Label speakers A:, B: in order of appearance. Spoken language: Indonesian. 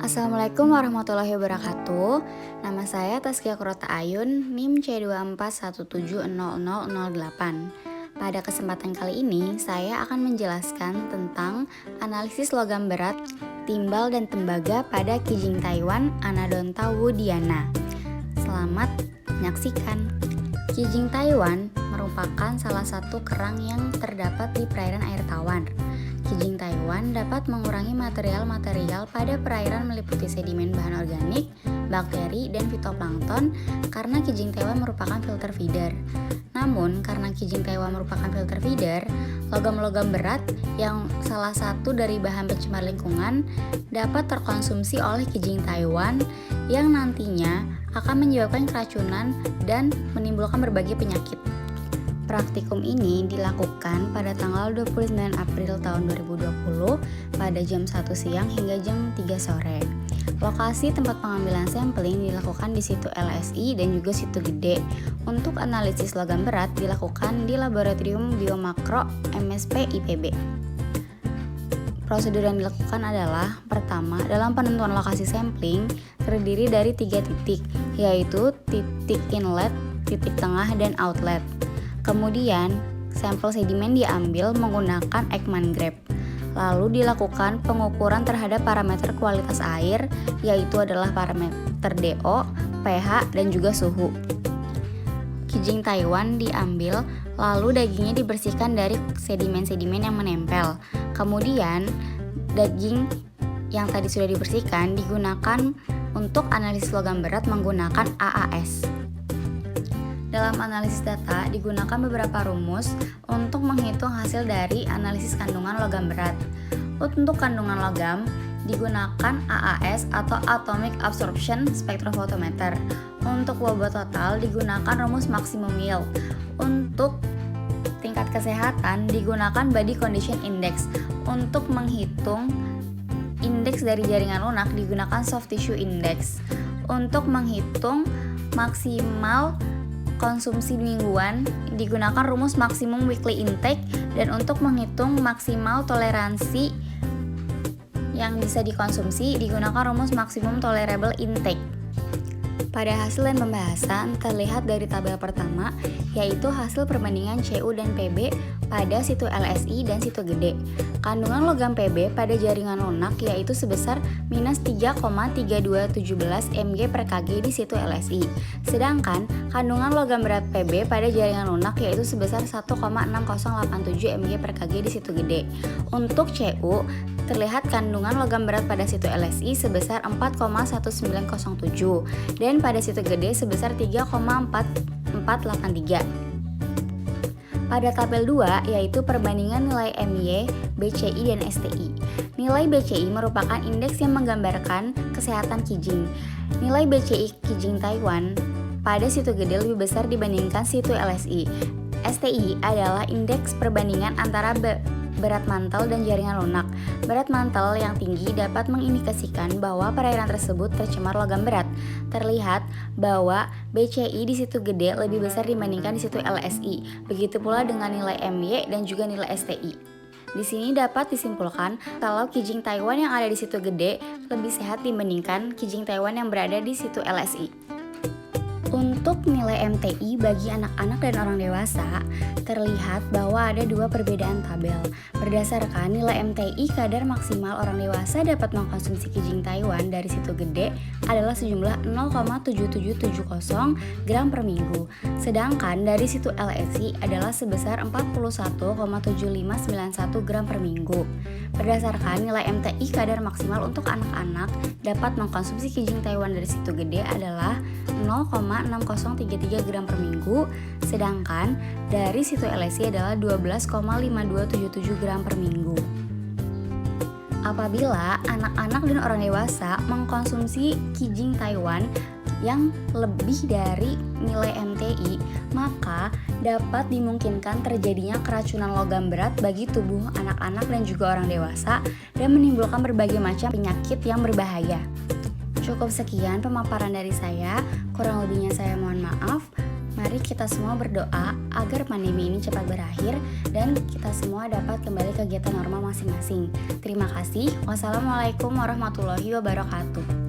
A: Assalamualaikum warahmatullahi wabarakatuh. Nama saya Taskia Kurota Ayun, NIM C24170008. Pada kesempatan kali ini, saya akan menjelaskan tentang analisis logam berat, timbal dan tembaga pada Kijing Taiwan Anodonta woodiana. Selamat menyaksikan. Kijing Taiwan merupakan salah satu kerang yang terdapat di perairan air tawar. Kijing Taiwan dapat mengurangi material-material pada perairan meliputi sedimen bahan organik, bakteri, dan fitoplankton karena Kijing Taiwan merupakan filter feeder. Namun, karena Kijing Taiwan merupakan filter feeder, logam-logam berat yang salah satu dari bahan pencemar lingkungan dapat terkonsumsi oleh Kijing Taiwan yang nantinya akan menyebabkan keracunan dan menimbulkan berbagai penyakit. Praktikum ini dilakukan pada tanggal 29 April tahun 2020 pada jam 1 siang hingga jam 3 sore. Lokasi tempat pengambilan sampling dilakukan di situ LSI dan juga situ gede. Untuk analisis logam berat dilakukan di Laboratorium Biomakro MSP IPB. Prosedur yang dilakukan adalah, pertama, dalam penentuan lokasi sampling terdiri dari 3 titik, yaitu titik inlet, titik tengah, dan outlet. Kemudian, sampel sedimen diambil menggunakan Ekman Grab. Lalu dilakukan pengukuran terhadap parameter kualitas air, yaitu adalah parameter DO, pH, dan juga suhu. Kijing Taiwan diambil, lalu dagingnya dibersihkan dari sedimen-sedimen yang menempel. Kemudian, daging yang tadi sudah dibersihkan digunakan untuk analisis logam berat menggunakan AAS. Dalam analisis data digunakan beberapa rumus untuk menghitung hasil dari analisis kandungan logam berat. Untuk kandungan logam digunakan AAS atau Atomic Absorption Spectrophotometer. Untuk bobot total digunakan rumus maksimum yield. Untuk tingkat kesehatan digunakan Body Condition Index. Untuk menghitung indeks dari jaringan lunak digunakan Soft Tissue Index. Untuk menghitung maksimal konsumsi mingguan digunakan rumus maksimum weekly intake, dan untuk menghitung maksimal toleransi yang bisa dikonsumsi digunakan rumus maksimum tolerable intake. Pada hasil dan pembahasan terlihat dari tabel pertama, yaitu hasil perbandingan CU dan PB pada situ LSI dan situ gede. Kandungan logam PB pada jaringan lunak yaitu sebesar minus 3,3217 mg per kg di situ LSI. Sedangkan kandungan logam berat PB pada jaringan lunak yaitu sebesar 1,6087 mg per kg di situ gede. Untuk CU, terlihat kandungan logam berat pada situ LSI sebesar 4,1907 dan pada situ gede sebesar 3,4483. Pada tabel 2 yaitu perbandingan nilai MY, BCI, dan STI. Nilai BCI merupakan indeks yang menggambarkan kesehatan kijing. Nilai BCI Kijing Taiwan pada situ gede lebih besar dibandingkan situ LSI. STI adalah indeks perbandingan antara berat mantel dan jaringan lunak. Berat mantel yang tinggi dapat mengindikasikan bahwa perairan tersebut tercemar logam berat. Terlihat bahwa BCI di situ gede lebih besar dibandingkan di situ LSI. Begitu pula dengan nilai MY dan juga nilai STI. Di sini dapat disimpulkan kalau Kijing Taiwan yang ada di situ gede lebih sehat dibandingkan Kijing Taiwan yang berada di situ LSI. Untuk nilai MTI bagi anak-anak dan orang dewasa, terlihat bahwa ada dua perbedaan tabel. Berdasarkan nilai MTI, kadar maksimal orang dewasa dapat mengkonsumsi Kijing Taiwan dari situ gede adalah sejumlah 0,7770 gram per minggu. Sedangkan dari situ LSI adalah sebesar 41,7591 gram per minggu. Berdasarkan nilai MTI, kadar maksimal untuk anak-anak dapat mengkonsumsi Kijing Taiwan dari situ gede adalah 0,6033 gram per minggu, sedangkan dari situ LSI adalah 12,5277 gram per minggu. Apabila anak-anak dan orang dewasa mengkonsumsi Kijing Taiwan yang lebih dari nilai MTI, maka dapat dimungkinkan terjadinya keracunan logam berat bagi tubuh anak-anak dan juga orang dewasa dan menimbulkan berbagai macam penyakit yang berbahaya. Cukup sekian pemaparan dari saya, kurang lebihnya saya mohon maaf. Mari Mari kita semua berdoa agar pandemi ini cepat berakhir dan kita semua dapat kembali ke kegiatan normal masing-masing. Terima kasih. Wassalamualaikum warahmatullahi wabarakatuh.